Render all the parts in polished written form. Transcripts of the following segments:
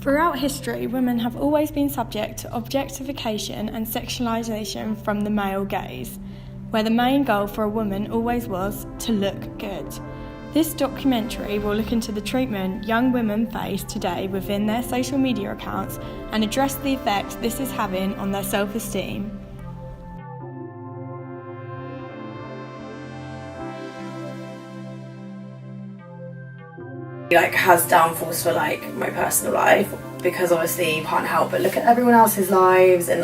Throughout history, women have always been subject to objectification and sexualisation from the male gaze, where the main goal for a woman always was to look good. This documentary will look into the treatment young women face today within their social media accounts and address the effect this is having on their self-esteem. Has downfalls for my personal life, because obviously you can't help but look at everyone else's lives and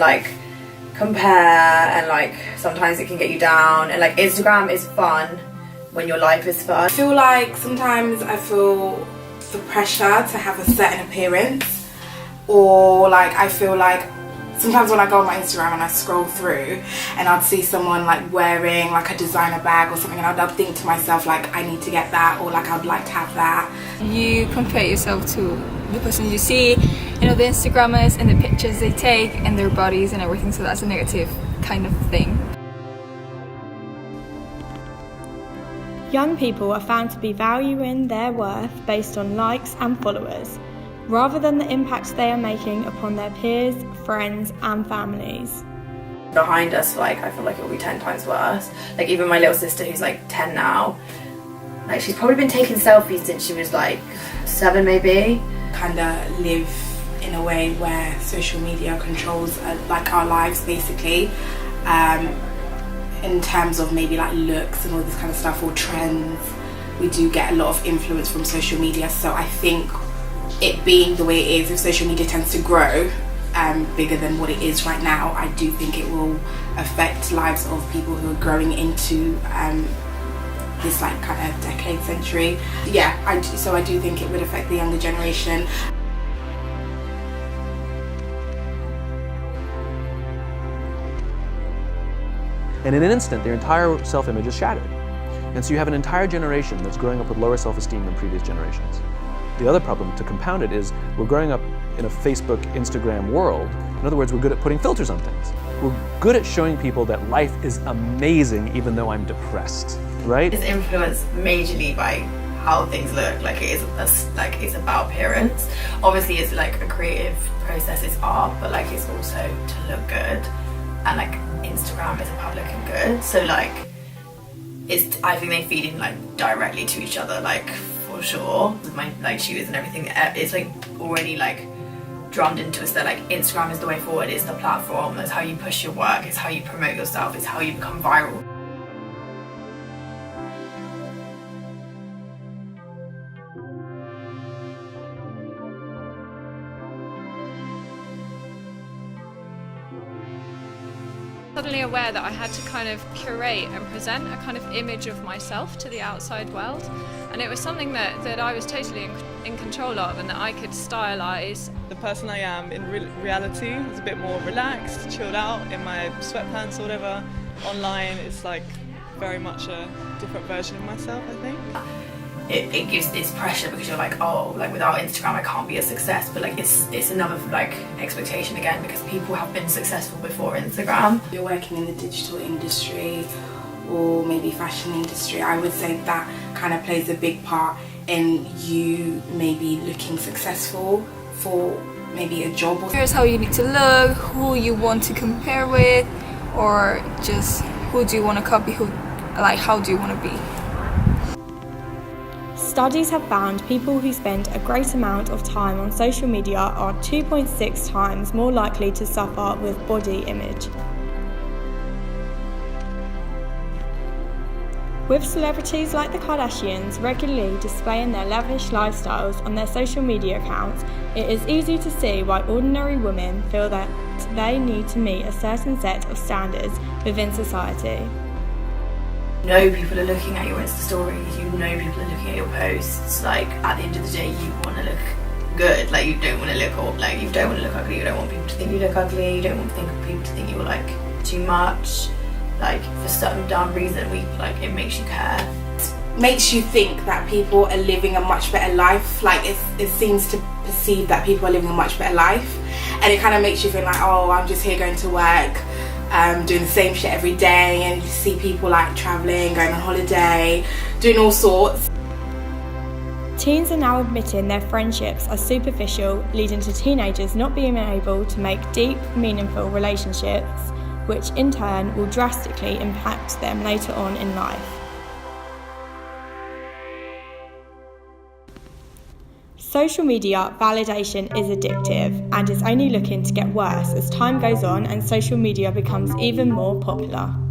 compare, and sometimes it can get you down, and Instagram is fun when your life is fun. I feel sometimes I feel the pressure to have a certain appearance, or I feel sometimes when I go on my Instagram and I scroll through and I'd see someone wearing a designer bag or something, and I'd think to myself I need to get that, or I'd like to have that. You compare yourself to the person you see, the Instagrammers and the pictures they take and their bodies and everything, so that's a negative kind of thing. Young people are found to be valuing their worth based on likes and followers, rather than the impact they are making upon their peers, friends and families. Behind us, I feel like it'll be 10 times worse. Even my little sister, who's 10 now, she's probably been taking selfies since she was 7 maybe. Kinda live in a way where social media controls our lives basically, in terms of maybe looks and all this kind of stuff, or trends. We do get a lot of influence from social media, so I think it being the way it is, if social media tends to grow bigger than what it is right now, I do think it will affect lives of people who are growing into this kind of decade, century. Yeah, I do think it would affect the younger generation. And in an instant, their entire self-image is shattered. And so you have an entire generation that's growing up with lower self-esteem than previous generations. The other problem, to compound it, is we're growing up in a Facebook, Instagram world. In other words, we're good at putting filters on things. We're good at showing people that life is amazing even though I'm depressed, right? It's influenced majorly by how things look. It's about appearance. Obviously, it's a creative process, it's art, but it's also to look good. And Instagram is about looking good. So I think they feed in directly to each other, for sure. With my shoes and everything, it's already drummed into us that Instagram is the way forward, it's the platform, that's how you push your work, it's how you promote yourself, it's how you become viral. Suddenly aware that I had to kind of curate and present a kind of image of myself to the outside world, and it was something that I was totally in control of and that I could stylize. The person I am in reality is a bit more relaxed, chilled out in my sweatpants or whatever. Online it's very much a different version of myself, I think. It gives this pressure because you're without Instagram I can't be a success, but it's another expectation again, because people have been successful before Instagram. If you're working in the digital industry or maybe fashion industry, I would say that kind of plays a big part in you maybe looking successul for maybe a job. Here's how you need to look, who you want to compare with, or just who do you want to copy, how do you want to be. Studies have found people who spend a great amount of time on social media are 2.6 times more likely to suffer with body image. With celebrities like the Kardashians regularly displaying their lavish lifestyles on their social media accounts, it is easy to see why ordinary women feel that they need to meet a certain set of standards within society. You know people are looking at your Insta stories, you know people are looking at your posts. At the end of the day, you want to look good. You don't want to look you don't want to look ugly. You don't want people to think you look ugly. You don't want people to think you're too much. For some dumb reason, it makes you care. It makes you think that people are living a much better life. It seems to perceive that people are living a much better life, and it kind of makes you feel oh, I'm just here going to work, doing the same shit every day, and you see people traveling, going on holiday, doing all sorts. Teens are now admitting their friendships are superficial, leading to teenagers not being able to make deep, meaningful relationships, which in turn will drastically impact them later on in life. Social media validation is addictive and is only looking to get worse as time goes on and social media becomes even more popular.